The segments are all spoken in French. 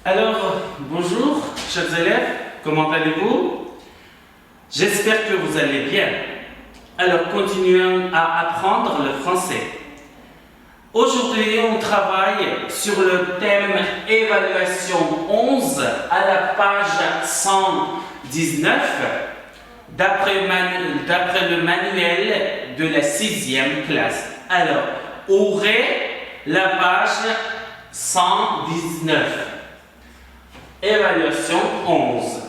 Alors, bonjour, chers élèves, comment allez-vous? J'espère que vous allez bien. Alors, continuons à apprendre le français. Aujourd'hui, on travaille sur le thème évaluation 11 à la page 119 d'après le manuel de la 6e classe. Alors, ouvrez la page 119. Évaluation 11.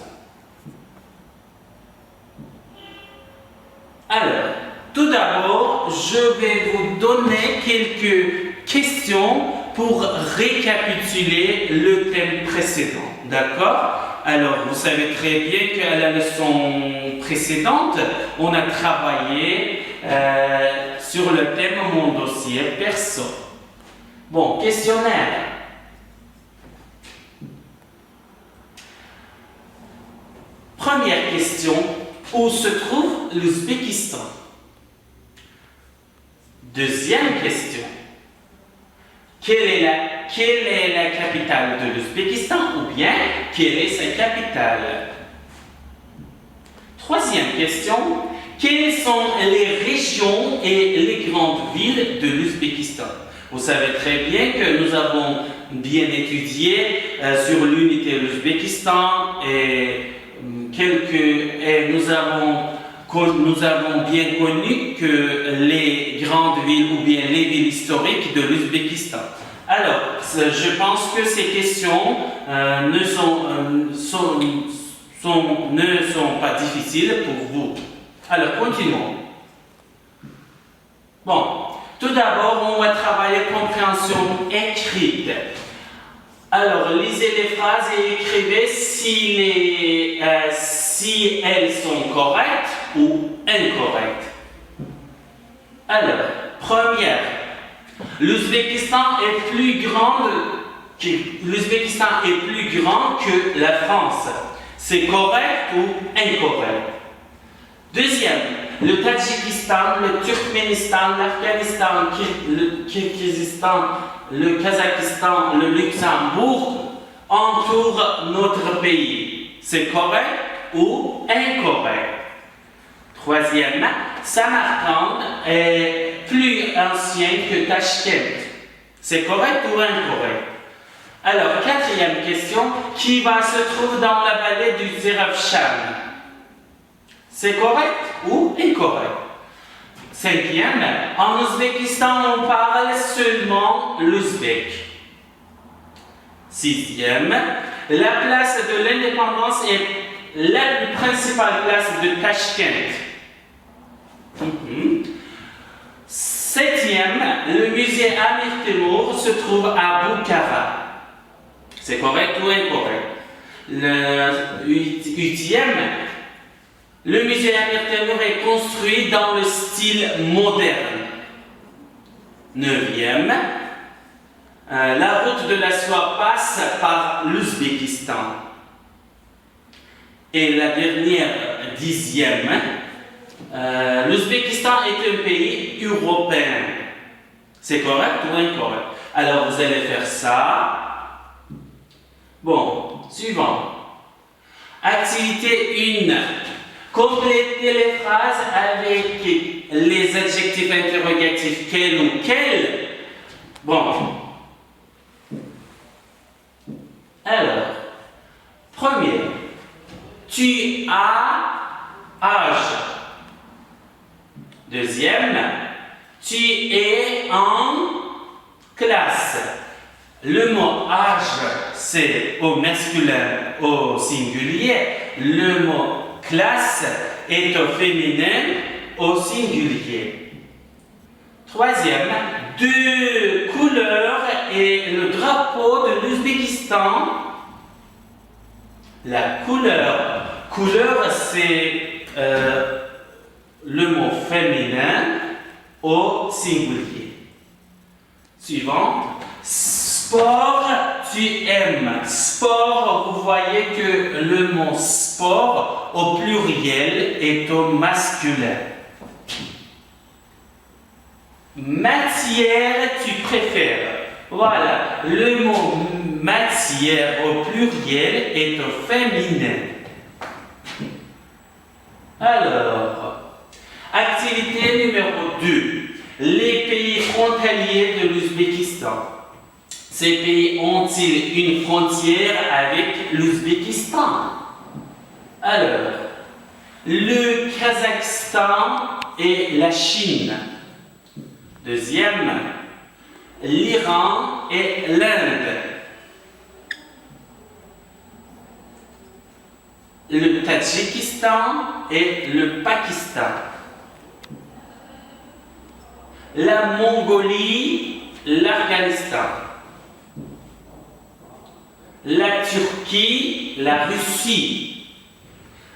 Alors, tout d'abord, je vais vous donner quelques questions pour récapituler le thème précédent. D'accord? Alors, vous savez très bien qu'à la leçon précédente, on a travaillé sur le thème mon dossier perso. Bon, questionnaire. Première question, où se trouve l'Ouzbékistan? Deuxième question, quelle est la capitale de l'Ouzbékistan ou bien quelle est sa capitale? Troisième question, quelles sont les régions et les grandes villes de l'Ouzbékistan? Vous savez très bien que nous avons bien étudié sur l'unité de l'Ouzbékistan et nous avons bien connu que les grandes villes ou bien les villes historiques de l'Ouzbékistan. Alors, je pense que ces questions ne sont pas difficiles pour vous. Alors, continuons. Bon, tout d'abord, on va travailler compréhension écrite. Alors, lisez les phrases et écrivez si elles sont correctes ou incorrectes. Alors, première, l'Ouzbékistan est plus grand que la France. C'est correct ou incorrect? Deuxième, le Tadjikistan, le Turkménistan, l'Afghanistan, le Kirghizistan, le Kazakhstan, le Luxembourg entourent notre pays. C'est correct ou incorrect? Troisième, Samarcande est plus ancien que Tachkent. C'est correct ou incorrect? Alors, quatrième question, qui se trouve dans la vallée du Zerafshan? C'est correct ou incorrect? Cinquième, en Ouzbékistan, on parle seulement l'ouzbek. Sixième, la place de l'indépendance est la principale place de Tachkent. Septième, le musée Amir Temur se trouve à Bukhara. C'est correct ou incorrect? Le huitième, le musée Amir Temur est construit dans le style moderne. Neuvième, la route de la soie passe par l'Ouzbékistan. Et la dernière, dixième, l'Ouzbékistan est un pays européen. C'est correct ou incorrect? Alors vous allez faire ça. Bon, suivant. Activité 1. Complétez les phrases avec les adjectifs interrogatifs quel ou quel. Bon. Alors, premier. Tu as âge. Deuxième. Tu es en classe. Le mot âge, c'est au masculin, au singulier. Le mot classe est au féminin, au singulier. Troisième, deux couleurs et le drapeau de l'Ouzbékistan. La couleur c'est le mot féminin au singulier. Suivant, sport, tu aimes. Sport, vous voyez que le mot sport au pluriel est au masculin. Matière, tu préfères. Voilà, le mot matière au pluriel est au féminin. Alors, activité numéro 2. Les pays frontaliers de l'Ouzbékistan. Ces pays ont-ils une frontière avec l'Ouzbékistan? Alors, le Kazakhstan et la Chine. Deuxième, l'Iran et l'Inde. Le Tadjikistan et le Pakistan. La Mongolie, l'Afghanistan. La Turquie, la Russie.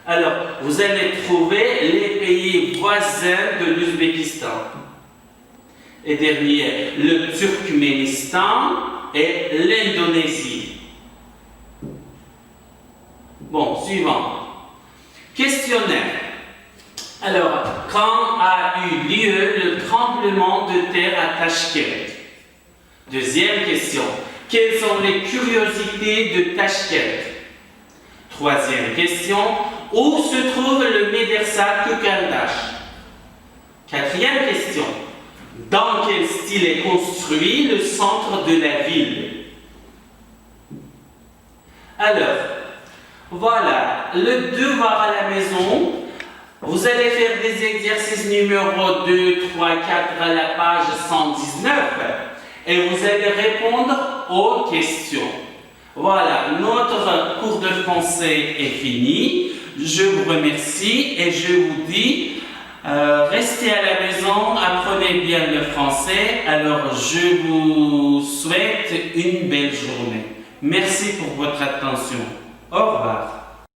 Alors, vous allez trouver les pays voisins de l'Ouzbékistan. Et derrière, le Turkménistan et l'Indonésie. Bon, suivant. Questionnaire. Alors, quand a eu lieu le tremblement de terre à Tachkent? Deuxième question. Quelles sont les curiosités de Tachkent? Troisième question. Où se trouve le médersa Kukardash? Quatrième question. Dans quel style est construit le centre de la ville? Alors, voilà, le devoir à la maison. Vous allez faire des exercices numéro 2, 3, 4 à la page 119 et vous allez répondre aux questions. Voilà, notre cours de français est fini. Je vous remercie et je vous dis, restez à la maison, apprenez bien le français. Alors, je vous souhaite une belle journée. Merci pour votre attention. Au revoir.